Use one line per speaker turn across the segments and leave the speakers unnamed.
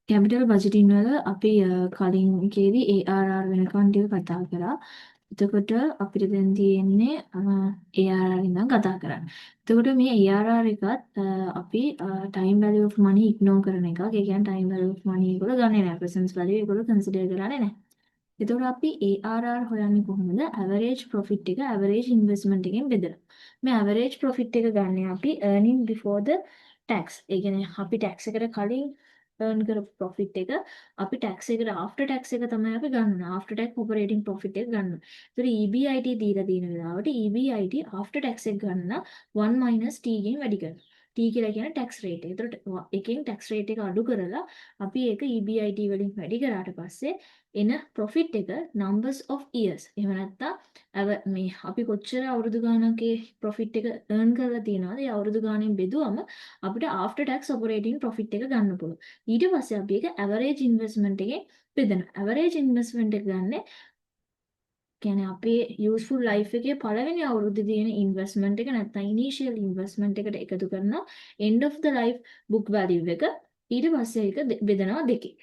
Capital බජටින් වල අපි කලින් එකේදී ARR වෙනකන් ටික කතා කරා. එතකොට අපිට දැන් තියෙන්නේ ARR ඉඳන් කතා කරන්න. එතකොට මේ ARR එකත් අපි time value of money ignore කරන එකක්. ඒ කියන්නේ time value of money ඒගොල්ලෝ ගන්නෙ නැහැ. present value ඒගොල්ලෝ consider කරන්නේ නැහැ. එතකොට අපි ARR හොයන්නේ කොහොමද? average profit එක average investment එකෙන් බෙදලා. මේ average profit එක ගන්න අපි earning before the tax. ඒ කියන්නේ අපි tax එකට කලින් earn කරපු profit එක අපි tax එකට after tax එක තමයි අපි ගන්න. after tax operating profit එක ගන්න. ඒතර EBIT දීලා තියෙන වෙලාවට EBIT after tax එක ගන්න 1 minus T ගෙන් වැඩි කරනවා. T කියලා කියන්නේ tax rate. ඒතර එකෙන් tax rate එක අඩු කරලා අපි ඒක EBIT වලින් වැඩි කරාට පස්සේ එන profit එක numbers of years. එහෙම නැත්නම් මේ අපි කොච්චර අවුරුදු ගානකේ profit එක earn කරලා තියෙනවද? ඒ අවුරුදු ගානෙන් බෙදුවම අපිට after tax operating profit එක ගන්න පුළුවන්. ඊට පස්සේ අපි ඒක average investment එකෙන් බෙදනවා. average investment එක ගන්න කියන්නේ අපේ useful life එකේ පළවෙනි අවුරුද්දේ තියෙන investment එක නැත්නම් initial investment එකට එකතු කරනවා end of the life book value එක. ඊට පස්සේ ඒක බෙදනවා දෙකේ.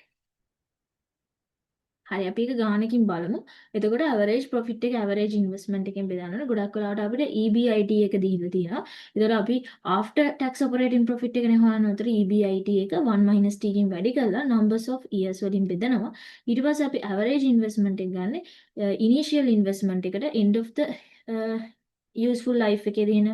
හරි අපි ඒක ගානකින් බලමු. එතකොට average profit එක average investment එකෙන් බෙදන්න ගොඩක් වෙලාවට අපිට EBIT එක දීලා තියෙනවා. ඒතර අපි after tax operating profit එක නේ හොයන්න. ඒතර EBIT එක 1 minus t කින් වැඩි කරලා numbers of years වලින් බෙදනවා. ඊට පස්සේ අපි average investment එක ගන්න initial investment එකට end of the useful life එකේ තියෙන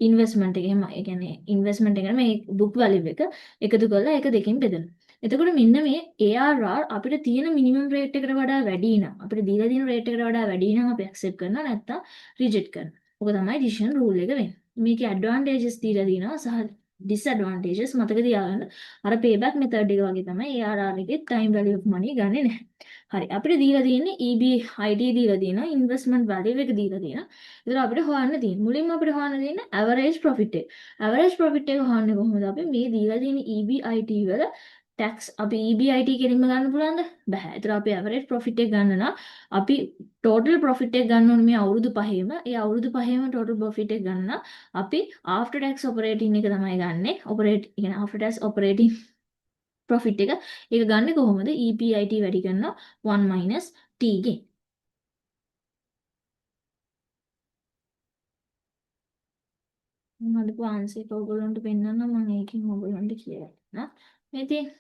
investment එක එහෙම ඒ කියන්නේ investment එක මේ book value එක එකතු කරලා ඒක දෙකෙන් බෙදනවා. එතකොට මෙන්න මේ ARR අපිට තියෙන මිනිමම් රේට් එකට වඩා වැඩි නම් අපිට දීලා තියෙන රේට් එකට වඩා වැඩි නම් අපි ඇක්සෙප්ට් කරනවා නැත්නම් රිජෙක්ට් කරනවා. ඔක තමයි ඩිසිෂන් රූල් එක වෙන්නේ. මේකේ ඇඩ්වාන්ටේජස් දීලා දිනවා සහ ඩිස්ඇඩ්වාන්ටේජස් මතක තියාගන්න. අර පේබැක් මෙතඩ් එක වගේ තමයි ARR එකේ ටයිම් වැලියු ඔෆ් මනි ගන්නෙ නැහැ. හරි අපිට දීලා තියෙන්නේ EBIT දීලා තියෙනවා ඉන්වෙස්ට්මන්ට් වැලියු එක දීලා තියෙනවා. ඒතර අපිට හොයන්න තියෙන්නේ මුලින්ම අපිට හොයන්න තියෙන්නේ ඇවරේජ් ප්‍රොෆිට් එක. ඇවරේජ් ප්‍රොෆිට් එක හොයන්නේ කොහොමද අපි මේ දීලා තියෙන EBIT වල ටැක්ස් අපි EBIT කෙලින්ම ගන්න පුළුවන්ද? බෑ. ඒතර අපි average profit එක ගන්න නම් අපි total profit එක ගන්න ඕනේ මේ අවුරුදු පහේම. ඒ අවුරුදු පහේම total profit එක ගන්න නම් අපි after tax operating එක තමයි ගන්නෙ. කියන්නේ after tax operating profit එක. ඒක ගන්න කොහොමද? EBIT වැඩි කරනවා 1 minus T ගෙන්. මම හදපු ආන්සර් එක ඔයගොල්ලන්ට පෙන්නන්න මම ඒකෙන් ඔයගොල්ලන්ට කියලා දෙන්න. මේ තියෙන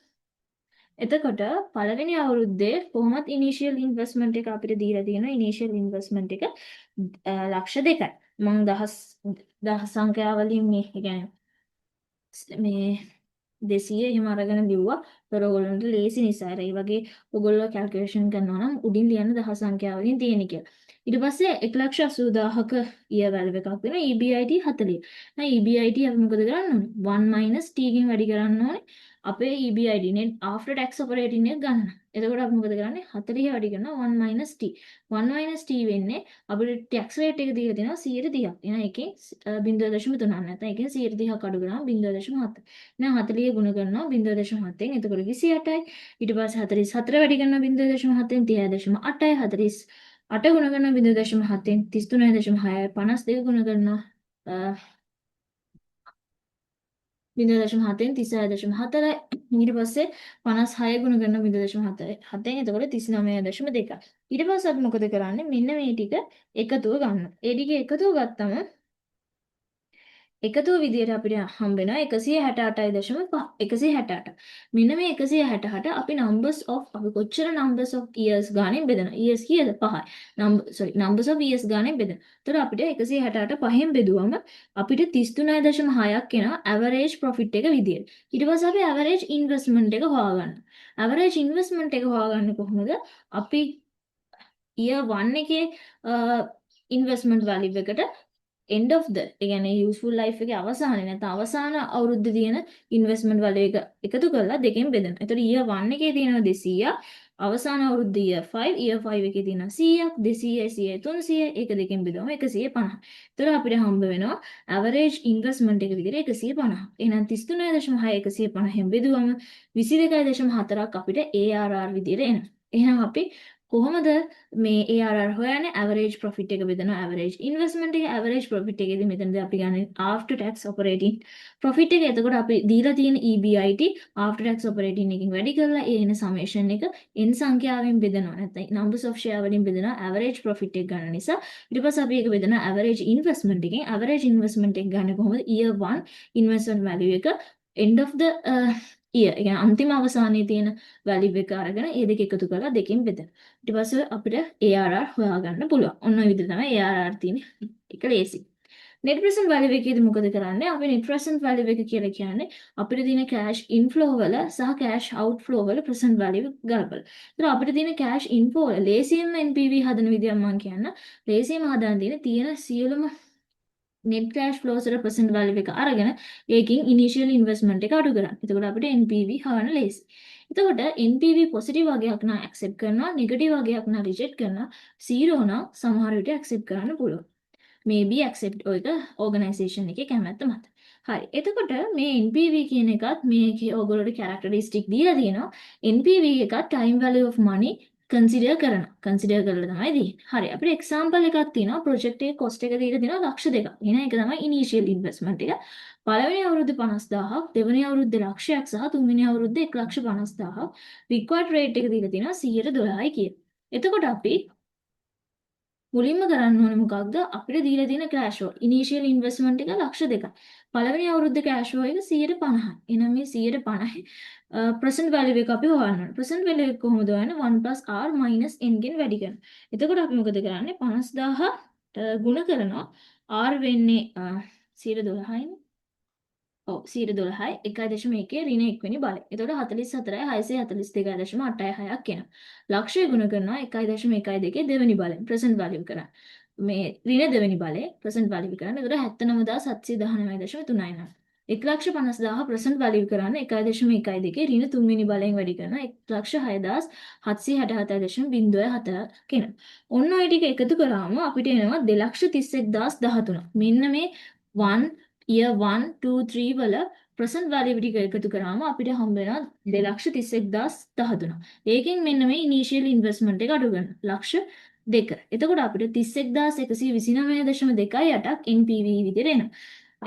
එතකොට පළවෙනි අවුරුද්දේ කොහොමත් ඉනිෂියල් ඉන්වෙස්ට්මන්ට් එක අපිට දීලා තියෙනවා ඉනිෂියල් ඉන්වෙස්ට්මන්ට් එක ලක්ෂ 2යි. මම දහස් සංඛ්‍යාවලින් මේ කියන්නේ මේ 200 එහෙම අරගෙන ලිව්වා. ඒතර ඔයගොල්ලන්ට ලේසි නිසා ඒ වගේ ඔයගොල්ලෝ කැල්කියුලේෂන් කරනවා නම් උඩින් ලියන්න දහස් සංඛ්‍යාවලින් තියෙන කියලා. ඊට පස්සේ 1,80,000ක ඊයර් වැල්යු එකක් වෙන EBIT 40. දැන් EBIT අපි මොකද කරන්න ඕනේ? 1 minus t ගෙන් වැඩි කරන්න ඕනේ. අපේ EBIT net after tax operating එක ගන්න. එතකොට අපි මොකද කරන්නේ? 40 වැඩි කරනවා 1 minus t. 1 minus t වෙන්නේ අපිට tax rate එක දීලා තියෙනවා 130ක්. එහෙනම් එකෙන් 0.3ක් නැත්නම් එකෙන් 130ක් අඩු කරාම 0.7. එහෙනම් 40 ගුණ කරනවා 0.7ෙන්. එතකොට 28යි. ඊට පස්සේ 44 වැඩි කරනවා 0.7ෙන් 30.8යි. 48 ගුණ කරනවා 0.7ෙන් 33.6යි. 52 ගුණ කරනවා 0.7ෙන් 36.4යි. ඊට පස්සේ 56 ගුණ කරන 0.7ෙන් එතකොට 39.2යි. ඊට පස්සේ අපි මොකද කරන්නේ? මෙන්න මේ ටික එකතුව ගන්න. ඒ ටික එකතුව ගත්තම එකතුව විදියට අපිට හම්බ වෙනවා 168.5 168. මෙන්න මේ 168 අපි numbers of අපි කොච්චර numbers of years ගානෙන් බෙදනවා. years කීයද? 5යි. numbers of years ගානෙන් බෙදනවා. එතකොට අපිට 168 පහෙන් බෙදුවම අපිට 33.6ක් එනවා average profit එක විදියට. ඊට පස්සේ අපි average investment එක හොයාගන්නවා. average investment එක හොයාගන්නේ කොහොමද? අපි year 1 එකේ investment value එකට end of the ඒ කියන්නේ useful life එකේ අවසානයේ නැත්නම් අවසාන අවුරුද්දේ තියෙන investment value එක එකතු කරලා දෙකෙන් බෙදනවා. එතකොට year 1 එකේ තියෙනවා 200ක් අවසාන අවුරුද්ද year 5 year 5 එකේ තියෙනවා 100ක් 200යි 100යි 300යි ඒක දෙකෙන් බෙදුවම 150. එතකොට අපිට හම්බ වෙනවා average investment එක විදිහට 150. එහෙනම් 33.6 150න් බෙදුවම 22.4ක් අපිට ARR විදිහට එනවා. එහෙනම් අපි කොහොමද මේ ARR හොයන්නේ? average profit එක බෙදනවා average investment එක average profit එකේදී මෙතනදී අපි ගන්න after tax operating profit එක. එතකොට අපි දීලා තියෙන EBIT after tax operating එකකින් වැඩි කරලා ඒ එන summation එක n සංඛ්‍යාවෙන් බෙදනවා. නැත්නම් numbers of share වලින් බෙදනවා average profit එක ගන්න නිසා. ඊට පස්සේ අපි ඒක බෙදනවා average investment එකෙන්. average investment එක ගන්න කොහොමද? year 1 investment value එක end of the year. ඒ කියන්නේ අන්තිම අවසානයේ තියෙන value එක අරගෙන ඒ දෙක එකතු කරලා දෙකෙන් බෙදනවා. ඊට පස්සේ අපිට ARR හොයාගන්න පුළුවන්. ඔන්න ඔය විදිහට තමයි ARR තියෙන එක ලේසි. net present value එකේදී මොකද කරන්නේ? අපි net present value එක කියලා කියන්නේ අපිට තියෙන cash inflow වල සහ cash outflow වල present value ගලපලා. ඒතර අපිට තියෙන cash inflow වල ලේසියෙන්ම NPV හදන විදියක් මම කියන්න. ලේසියෙන්ම හදන්න තියෙන සියලුම net cash flows වල present value එක අරගෙන ඒකෙන් initial investment එක අඩු කරන්න. එතකොට අපිට NPV හොයන්න ලේසි. එතකොට NPV positive වගේක් නම් accept කරනවා, negative වගේක් නම් reject කරනවා, zero නම් සමහර විට accept කරන්න පුළුවන්. maybe accept ඔයක organization එකේ කැමැත්ත මත. හරි. එතකොට මේ NPV කියන එකත් මේකේ ඔයගොල්ලෝට characteristic දීලා තියෙනවා. NPV එකත් time value of money consider කරනවා. consider කරලා තමයි දෙන්නේ. හරි. අපිට example එකක් තියෙනවා. project එකේ cost එක දීලා තියෙනවා ලක්ෂ 2ක්. එහෙනම් ඒක තමයි initial investment එක. පළවෙනි අවුරුද්දේ 50000ක්, දෙවෙනි අවුරුද්දේ ලක්ෂයක් සහ තුන්වෙනි අවුරුද්දේ 1,50,000ක්. required rate එක දීලා තියෙනවා 112යි කියලා. එතකොට අපි මුලින්ම කරන්න ඕනේ මොකක්ද? අපිට දීලා තියෙන cash flow. initial investment එක ලක්ෂ 2යි. පළවෙනි අවුරුද්දේ cash flow එක 150යි. එහෙනම් මේ 150 present value එක අපි හොයන්න ඕනේ. present value එක කොහොමද හොයන්නේ? 1 r n ගෙන් වැඩි කරනවා. එතකොට අපි මොකද කරන්නේ? 50000 ගුණ කරනවා. r වෙන්නේ 112යිනේ. ඔව් 112යි 1.1 ඍණ 1 වෙනි බලය. එතකොට 44යි 642.86ක් එනවා. ලක්ෂය ගුණ කරනවා 1.12 දෙවෙනි බලය. present value කරා. මේ ඍණ දෙවෙනි බලය present value කරන්නේ. එතකොට 79719.39. 1,50,000 present value කරන්නේ 1.12 ඍණ 3 වෙනි බලයෙන් වැඩි කරනවා 1,06,767.04 කෙනා. ඔන්න ඔය ටික එකතු කරාම අපිට එනවා 2,31,013. මෙන්න මේ 1 year 1 2 3 වල present value ටික එකතු කරාම අපිට හම්බ වෙනවා 2,31,013. ඒකෙන් මෙන්න මේ initial investment එක අඩු කරනවා. ලක්ෂ 2. එතකොට අපිට 31,129.28ක් NPV විදිහට එනවා.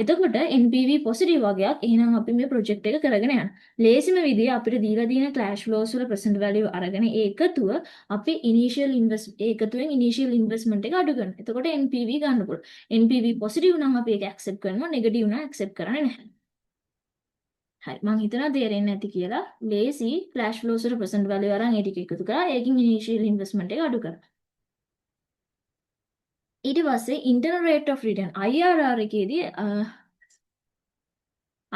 එතකොට NPV positive වගේක්. එහෙනම් අපි මේ project එක කරගෙන යනවා. ලේසිම විදිය අපිට දීලා තියෙන cash flows වල present value අරගෙන ඒ එකතුව අපි ඒකතුවෙන් initial investment එක අඩු කරනවා. එතකොට NPV ගන්න පුළුවන්. NPV positive නම් අපි ඒක accept කරනවා, negative නම් accept කරන්නේ නැහැ. හරි මම හිතනවා තේරෙන්නේ නැති කියලා. ලේසි cash flows වල present value අරන් ඒ ටික එකතු කරලා ඒකින් initial investment එක අඩු කරනවා. ඊට පස්සේ internal rate of return IRR එකේදී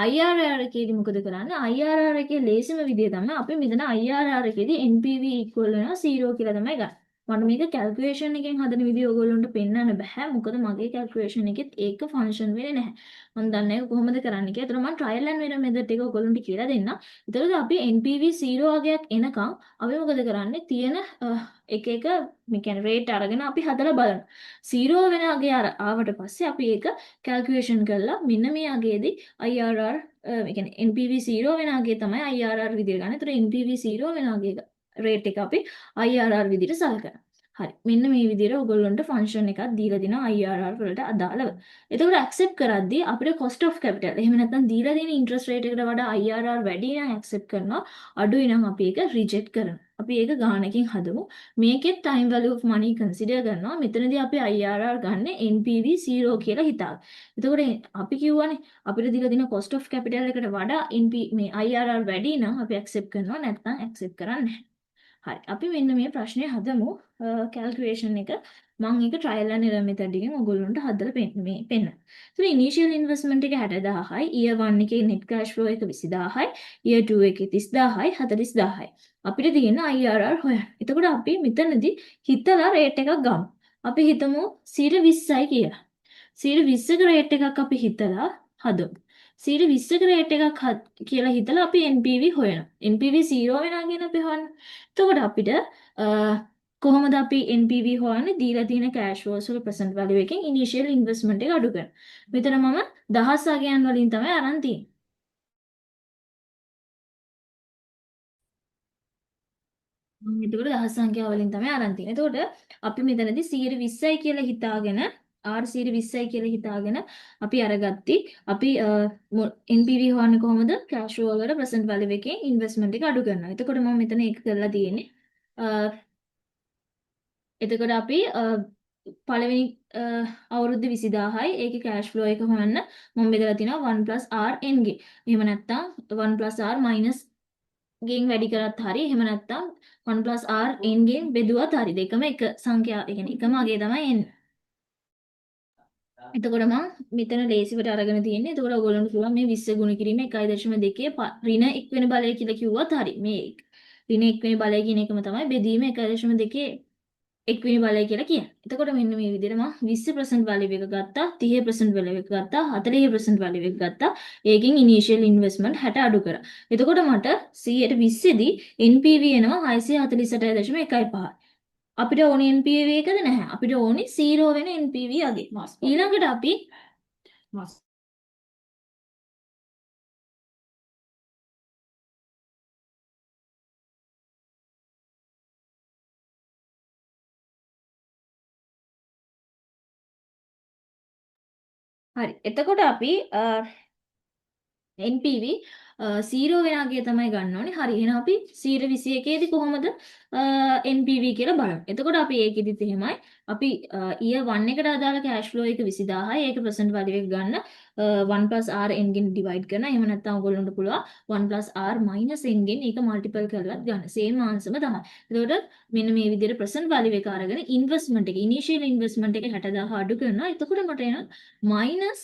IRR එකේදී මොකද කරන්නේ? IRR එකේ ලේසිම විදිය තමයි අපි මෙතන IRR එකේදී NPV equal වෙනවා 0 කියලා තමයි ගන්න. මට මේක calculation එකෙන් හදන විදිය ඔයගොල්ලන්ට පෙන්වන්න බෑ. මොකද මගේ calculation එකෙත් ඒක function වෙන්නේ නැහැ. මම දන්නේ නැහැ කොහොමද කරන්න කියලා. ඒතර මම trial and error method එක ඔයගොල්ලන්ට කියලා දෙන්නම්. ඒතරද අපි NPV 0 වගේක් එනකම් අපි මොකද කරන්නේ? තියෙන එක මේ කියන්නේ rate අරගෙන අපි හදලා බලනවා. 0 වෙන අගේ ආවට පස්සේ අපි ඒක calculation කරලා මෙන්න මේ අගේදී IRR ඒ කියන්නේ NPV 0 වෙන අගේ තමයි IRR විදියට ගන්න. ඒතර NPV 0 වෙන අගේ rate එක අපි IRR විදියට සලකනවා. හරි. මෙන්න මේ විදිහට ඔයගොල්ලන්ට ෆන්ක්ෂන් එකක් දීලා දෙනවා IRR වලට අදාළව. එතකොට accept කරද්දී අපිට cost of capital එහෙම නැත්නම් දීලා තියෙන interest rate එකට වඩා IRR වැඩි නම් accept කරනවා. අඩුයි නම් අපි ඒක reject කරනවා. අපි ඒක ගානකින් හදමු. මේකෙත් time value of money consider කරනවා. මෙතනදී අපි IRR ගන්න NPV 0 කියලා හිතාගන්න. එතකොට අපි කියවනේ අපිට දීලා තියෙන cost of capital එකට වඩා මේ IRR වැඩි නම් අපි accept කරනවා නැත්නම් accept කරන්නේ නැහැ. හරි අපි මෙන්න මේ ප්‍රශ්නය හදමු calculation එක මම ඒක trial and error method එකෙන් ඔයගොල්ලන්ට හදලා පෙන්නන්න. So initial investment එක 60000යි, year 1 එකේ net cash flow එක 20000යි, year 2 එකේ 30000යි, 40000යි. අපිට තියෙන IRR හොයන්න. එතකොට අපි මෙතනදී හිතලා rate එකක් ගමු. අපි හිතමු 20යි කියලා. 20ක rate එකක් අපි හිතලා හදමු. 20ක rate එකක් කියලා හිතලා අපි NPV හොයනවා. NPV 0 වෙනවා කියන අපි හොයනවා. එතකොට අපිට කොහොමද අපි NPV හොයන්නේ? දීලා තියෙන cash flows වල present value එකෙන් initial investment එක අඩු කරනවා. මෙතන මම දහස් අගයන් වලින් තමයි අරන් තියෙන්නේ. එතකොට දහස් සංඛ්‍යාව වලින් තමයි අරන් තියෙන්නේ. එතකොට අපි මෙතනදී 120යි කියලා හිතාගෙන R 120යි කියලා හිතාගෙන අපි අරගත්ති. අපි NPV හොයන්නේ කොහොමද? cash flow වල present value එකේ investment එක අඩු කරනවා. එතකොට මම මෙතන ඒක කරලා තියෙන්නේ. අ, එතකොට අපි පළවෙනි අවුරුද්ද 20000යි ඒකේ cash flow එක හොයන්න මම බෙදලා තිනවා 1 R n ගේ. එහෙම නැත්නම් 1 R minus ගෙන් වැඩි කරත් හරි එහෙම නැත්නම් 1 R n ගෙන් බෙදුවත් හරි දෙකම එක සංඛ්‍යා ඒ කියන්නේ එකම අගේ තමයි එන්නේ. එතකොට මම මෙතන ලේසිවට අරගෙන තියෙන්නේ. එතකොට ඔයගොල්ලන්ට පුළුවන් මේ 20 ගුණ කිරීම 1.2 ඍණ 1 වෙනි බලය කියලා කිව්වත් හරි. මේ ඍණ 1 වෙනි බලය කියන එකම තමයි බෙදීම 1.2 1 වෙනි බලය කියලා කියන්නේ. එතකොට මෙන්න මේ විදිහට මම 20% value එක ගත්තා, 30% value එක ගත්තා, 40% value එක ගත්තා. ඒකෙන් initial investment 60 අඩු කරා. එතකොට මට 120 දී NPV එනවා 648.15. අපිට ඕනේ NPV එකද නැහැ. අපිට ඕනේ 0 වෙන NPV අගේ. ඊළඟට අපි හරි. එතකොට අපි NPV 0 වෙන අගය තමයි ගන්න ඕනේ. හරි. එහෙනම් අපි 121 දී කොහොමද NPV කියලා බලමු. එතකොට අපි ඒකෙදිත් එහෙමයි. අපි year 1 එකට අදාළ cash flow එක 20000යි. ඒක present value එක ගන්න 1 R n ගෙන් divide කරනවා. එහෙම නැත්නම් ඔයගොල්ලන්ට පුළුවන් 1 R minus n ගෙන් ඒක multiple කරලත් ගන්න. same answer තමයි. එතකොට මෙන්න මේ විදිහට present value එක අරගෙන investment එක initial investment එක 60000 අඩු කරනවා. එතකොට මට එන minus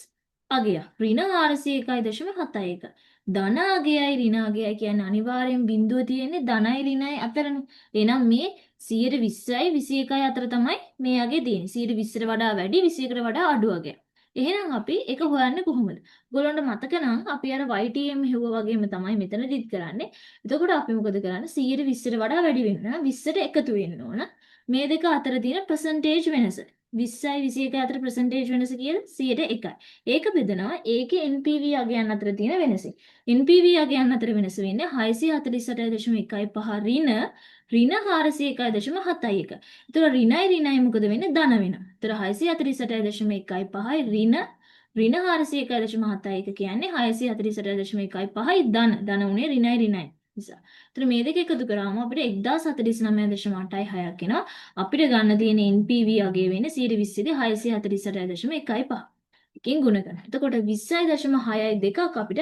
අගය ඍණ 401.71. ධන අගයයි ඍණ අගයයි කියන්නේ අනිවාර්යෙන් බිඳුව තියෙන්නේ ධනයි ඍණයි අතරනේ. එහෙනම් මේ 120යි 21යි අතර තමයි මේ අගය තියෙන්නේ. 120ට වඩා වැඩි 21කට වඩා අඩු අගයක්. එහෙනම් අපි ඒක හොයන්නේ කොහොමද? ඔයගොල්ලන්ට මතක නම් අපි අර YTM හෙව්වා වගේම තමයි මෙතනදිත් කරන්නේ. එතකොට අපි මොකද කරන්නේ? 120ට වඩා වැඩි වෙන්න 20ට එකතු වෙන්න ඕන. මේ දෙක අතර තියෙන percentage වෙනස. 20යි 21යි අතර percentage වෙනස කියලා 101යි. ඒක බෙදනවා ඒකේ NPV අගයන් අතර තියෙන වෙනස. NPV අගයන් අතර වෙනස වෙන්නේ 648.15 ඍණ 401.71. ඒතර ඍණයි ඍණයි මොකද වෙන්නේ? ධන වෙනවා. ඒතර 648.15 ඍණ 401.71 කියන්නේ 648.15 ධන උනේ ඍණයි ඍණයි නිසා. ඒතර මේ දෙක එකතු කරාම අපිට 1049.86ක් එනවා. අපිට ගන්න තියෙන NPV අගය වෙන්නේ 120 දී 648.15. එකකින් ගුණ කරනවා. එතකොට 20.6යි දෙකක් අපිට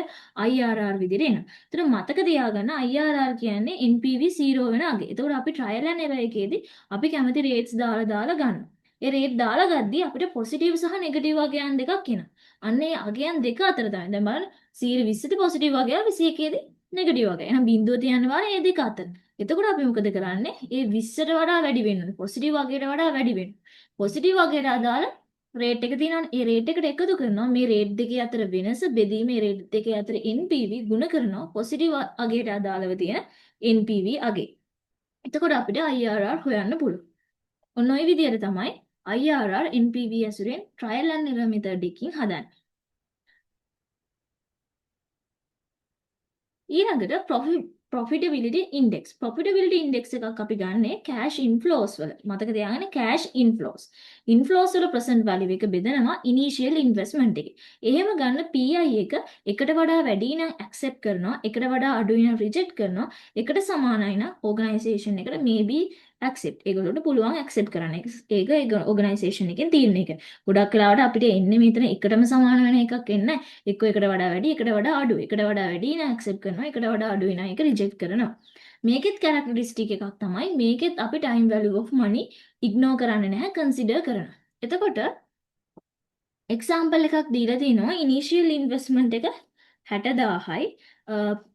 IRR විදිහට එනවා. ඒතර මතක තියාගන්න IRR කියන්නේ NPV 0 වෙන අගය. එතකොට අපි trial and error එකේදී අපි කැමති rates දාලා ගන්නවා. ඒ rate දාලා ගද්දී අපිට positive සහ negative අගයන් දෙකක් එනවා. අන්න ඒ අගයන් දෙක අතර තමයි. දැන් බලන්න 120 දී positive අගය 21 දී negative අගය. එහෙනම් බිඳුව තියන්න වාරේ මේ දෙක අතර. එතකොට අපි මොකද කරන්නේ? ඒ 20ට වඩා වැඩි වෙන්න ඕනේ. positive අගයට වඩා වැඩි වෙන්න. positive අගයට අදාළ රේට් එක තියෙනවනේ. ඒ රේට් එකට එකතු කරනවා. මේ රේට් දෙකේ අතර වෙනස බෙදීමේ රේට් දෙකේ අතර NPV ගුණ කරනවා පොසිටිව් අගයට අදාළව තියෙන NPV අගේ. එතකොට අපිට IRR හොයන්න පුළුවන්. ඔන්න ඔය විදිහට තමයි IRR NPV ඇසුරෙන් trial and error method එකකින් හදන්නේ. ඊළඟට profitability index. profitability index එකක් අපි ගන්නේ cash inflows වල. මතක තියාගන්න cash inflows. inflows වල present value එක බෙදනවා initial investment එකේ. එහෙම ගන්න PI එක එකට වඩා වැඩි නම් accept කරනවා, එකට වඩා අඩුයි නම් reject කරනවා, එකට සමානයි නම් organization එකට maybe accept. ඒගොල්ලන්ට පුළුවන් accept කරන්න. ඒක organization එකෙන් තීරණය කරනවා. ගොඩක් වෙලාවට අපිට එන්නේ මෙතන එකටම සමාන වෙන එකක් එන්නේ නැහැ. එක්ක එකට වඩා වැඩි, එකට වඩා අඩු. එකට වඩා වැඩි නම් accept කරනවා, එකට වඩා අඩු වෙන එක reject කරනවා. මේකෙත් characteristic එකක් තමයි මේකෙත් අපි time value of money ignore කරන්නේ නැහැ, consider කරනවා. එතකොට example එකක් දීලා තිනවා initial investment එක 60000යි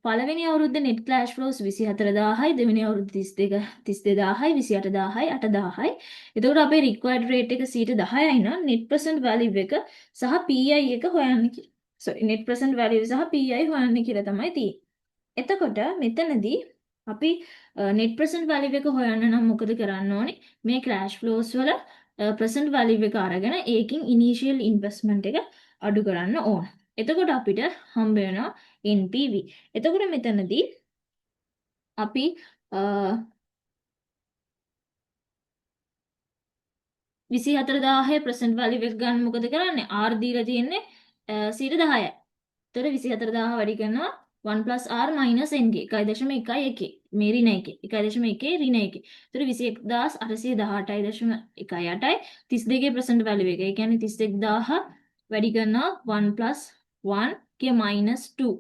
පළවෙනි අවුරුද්ද net cash flows 24000යි දෙවෙනි අවුරුද්ද 32000යි 28000යි 8000යි එතකොට අපේ required rate එක 10%යි නම් net present value එක සහ PI එක හොයන්න sorry net present value සහ PI හොයන්න කියලා තමයි තියෙන්නේ. එතකොට මෙතනදී අපි net present value එක හොයන්න නම් මොකද කරන්න ඕනේ? මේ cash flows වල present value එක අරගෙන ඒකින් initial investment එක අඩු කරන්න ඕන. එතකොට අපිට හම්බ වෙනවා NPV. එතකොට මෙතනදී අපි 24,000 ප්‍රසන්ට් වැලියු එක ගන්න මොකද කරන්නේ? R දීලා තියෙන්නේ 10%යි. එතකොට 24,000 වැඩි කරනවා 1 plus R minus N ගේ 1.11 මේ ඍණ එකේ 1.1 ඍණ එකේ. එතකොට 21,818.18යි 32% වැලියු එක. ඒ කියන්නේ 31,000 වැඩි කරනවා 1 plus 1 ගේ minus 2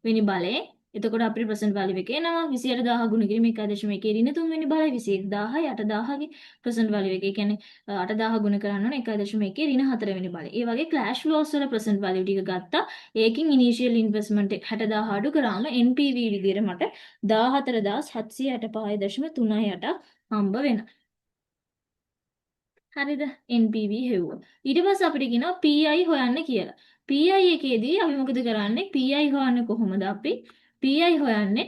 වෙනි බලයෙන්. එතකොට අපේ ප්‍රසන්ට් වැලියු එක එනවා 28,000 ගුණ කිරීම 1.1 ඍණ 3 වෙනි බලය 21,000යි 8,000 ගේ ප්‍රසන්ට් වැලියු එක. ඒ කියන්නේ 8,000 ගුණ කරන්න ඕනේ 1.1 ඍණ 4 වෙනි බලය. ඒ වගේ ක්ලෑෂ් ෆ්ලෝස් වල ප්‍රසන්ට් වැලියු ටික ගත්තා. ඒකින් ඉනිෂියල් ඉන්වෙස්ට්මන්ට් 60,000 අඩු කරාම NPV විදිහට මට 14,765.38 හම්බ වෙනවා. හරිද? NPV හෙව්වා. ඊට පස්සේ අපිට කියනවා PI හොයන්න කියලා. PI එකේදී අපි මොකද කරන්නේ? PI හොයන්නේ කොහොමද අපි? PI හොයන්නේ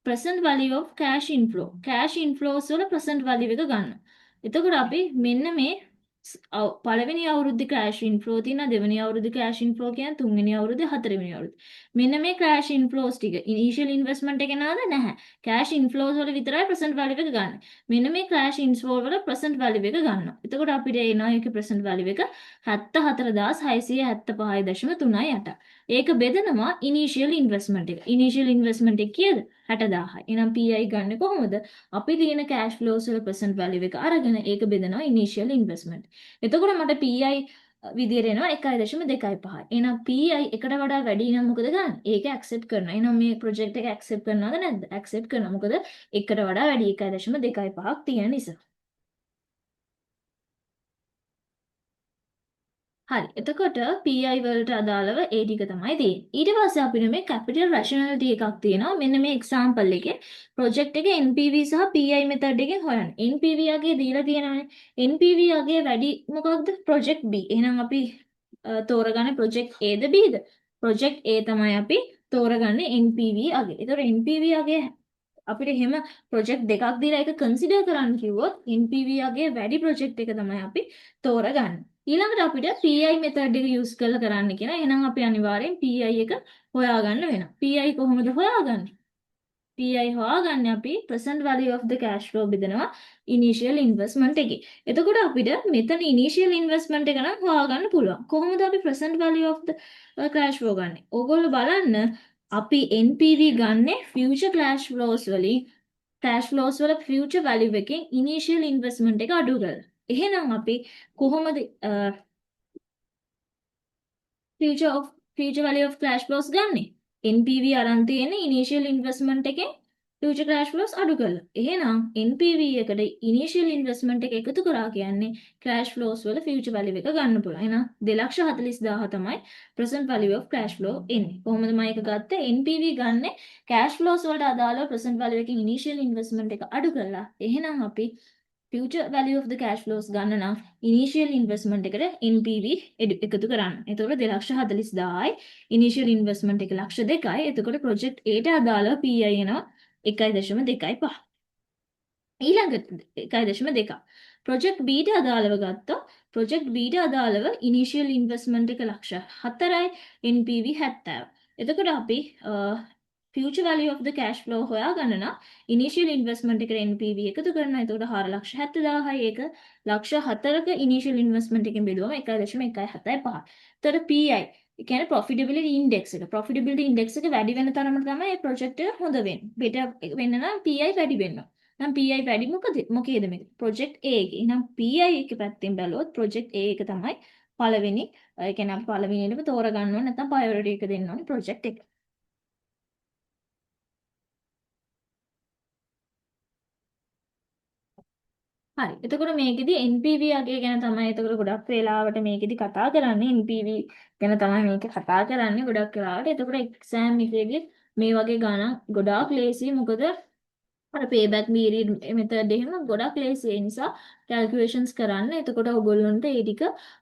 present value of cash inflow. cash inflows වල present value එක ගන්න. එතකොට අපි මෙන්න මේ පළවෙනි අවුරුද්දේ cash inflow තියෙනවා, දෙවෙනි අවුරුද්දේ cash inflow කියන්නේ තුන්වෙනි අවුරුද්දේ හතරවෙනි අවුරුද්දේ. මෙන්න මේ cash inflows ටික initial investment එකේ නාද නැහැ. cash inflows වල විතරයි present value එක ගන්න. මෙන්න මේ cash inflow වල present value එක ගන්නවා. එතකොට අපිට එනවා ඒකේ present value එක 74,675.38. ඒක බෙදනවා initial investment එක. initial investment එක කීයද? 60,000යි. එහෙනම් PI ගන්න කොහොමද? අපි තියෙන cash flows වල present value එක අරගෙන ඒක බෙදනවා initial investment. එතකොට මට PI විදියට එනවා 1.25. එහෙනම් PI එකට වඩා වැඩි නම් මොකද ගන්න? ඒක ඇක්සෙප්ට් කරනවා. එහෙනම් මේ ප්‍රොජෙක්ට් එක ඇක්සෙප්ට් කරනවද නැද්ද? ඇක්සෙප්ට් කරනවා. මොකද එකට වඩා වැඩි 1.25ක් තියෙන නිසා. හරි. එතකොට PI වලට අදාළව ඒ ටික තමයි තියෙන්නේ. ඊට පස්සේ අපිට මේ capital rationality එකක් තියෙනවා. මෙන්න මේ example එකේ project එකේ NPV සහ PI method එකෙන් හොයන්න. NPV අගේ දීලා තියෙනවානේ. NPV අගේ වැඩි මොකක්ද? project B. එහෙනම් අපි තෝරගන්නේ project A the B the? project A තමයි අපි තෝරගන්නේ NPV අගේ. ඒතකොට NPV අගේ අපිට එහෙම ප්‍රොජෙක්ට් දෙකක් දීලා ඒක කන්සිඩර් කරන්න කිව්වොත් NPV අගේ වැඩි ප්‍රොජෙක්ට් එක තමයි අපි තෝරගන්නේ. ඊළඟට අපිට PI මෙතඩ් එක යූස් කරලා කරන්න කියන. එහෙනම් අපි අනිවාර්යෙන් PI එක හොයාගන්න වෙනවා. PI කොහොමද හොයාගන්නේ? PI හොයාගන්නේ අපි present value of the cash flow බෙදනවා initial investment එකේ. එතකොට අපිට මෙතන initial investment එක නම් හොයාගන්න පුළුවන්. කොහොමද අපි present value of the cash flow ගන්නෙ? ඕගොල්ලෝ බලන්න අපි NPV ගන්නෙ future cash flows වලින් cash flows වල future value එකෙන් initial investment එක අඩු කරලා. එහෙනම් අපි කොහොමද future value of cash flows ගන්නෙ? NPV අරන් තියෙන initial investment එකෙන් future cash flows අඩු කරලා. එහෙනම් NPV එකට initial investment එක එකතු කරා කියන්නේ cash flows වල future value එක ගන්න පුළුවන්. එහෙනම් 2,40,000 තමයි present value of cash flow එන්නේ. කොහොමද මම ඒක ගත්තේ? NPV ගන්නේ cash flows වලට අදාළව present value එකකින් initial investment එක අඩු කරලා. එහෙනම් අපි future value of the cash flows ගන්න නම් initial investment එකට NPV එකතු කරන්න. එතකොට 2,40,000යි initial investment එක 2,02යි. එතකොට project A ට අදාළව PI එනවා 1.25. ඊළඟට 1.2. project B ට අදාළව ගත්තා. project B ට අදාළව initial investment එක 4යි NPV 70. එතකොට අපි future value of the cash flow හොයාගන්න නම් initial investment එකට NPV එකතු කරනවා. එතකොට 4,70,000යි ඒක 1,04ක initial investment එකෙන් බෙදුවම 1.175. එතකොට PI ඒ කියන්නේ profitability index එක. profitability index එක වැඩි වෙන තරමට තමයි මේ project එක හොඳ වෙන්නේ. better වෙන්න නම් PI වැඩි වෙන්න ඕන. නම් PI වැඩි මොකේද මේක? project A එකේ. එහෙනම් PI එක පැත්තෙන් බැලුවොත් project A එක තමයි පළවෙනි ඒ කියන්නේ අපි පළවෙනියටම තෝරගන්න ඕනේ නැත්නම් priority එක දෙන්න ඕනේ project එක. හරි. එතකොට මේකෙදි NPV අගය ගැන තමයි එතකොට ගොඩක් වෙලාවට මේකෙදි කතා කරන්නේ NPV ගැන තමයි මේක කතා කරන්නේ ගොඩක් වෙලාවට. එතකොට එක්සෑම් එකේදී මේ වගේ ගණන් ගොඩාක් ලේසි. මොකද අර payback period method එහෙම ගොඩක් ලේසි. ඒ නිසා calculations කරන්න. එතකොට ඔයගොල්ලන්ට ඒ ටික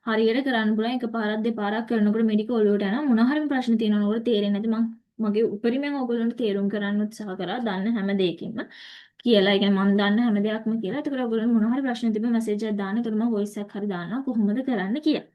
හරියට කරන්න පුළුවන්. එකපාරක් දෙපාරක් කරනකොට මේ ටික ඔලුවට යනවා. මොන හරි ප්‍රශ්න තියෙනවා නෝකට තේරෙන්නේ නැති මගේ උපරිමයෙන් ඔයගොල්ලන්ට තේරුම් කරන්න උත්සාහ කරා. දන්න හැම දෙයකින්ම. කියලා. ඒ කියන්නේ මම දන්න හැම දෙයක්ම කියලා. ඒකට ඔයගොල්ලෝ මොනවා හරි ප්‍රශ්න තිබ්බම මැසේජ් එකක් දාන්න. ඒකට මම වොයිස් එකක් හරි දානවා කොහොමද කරන්න කියලා.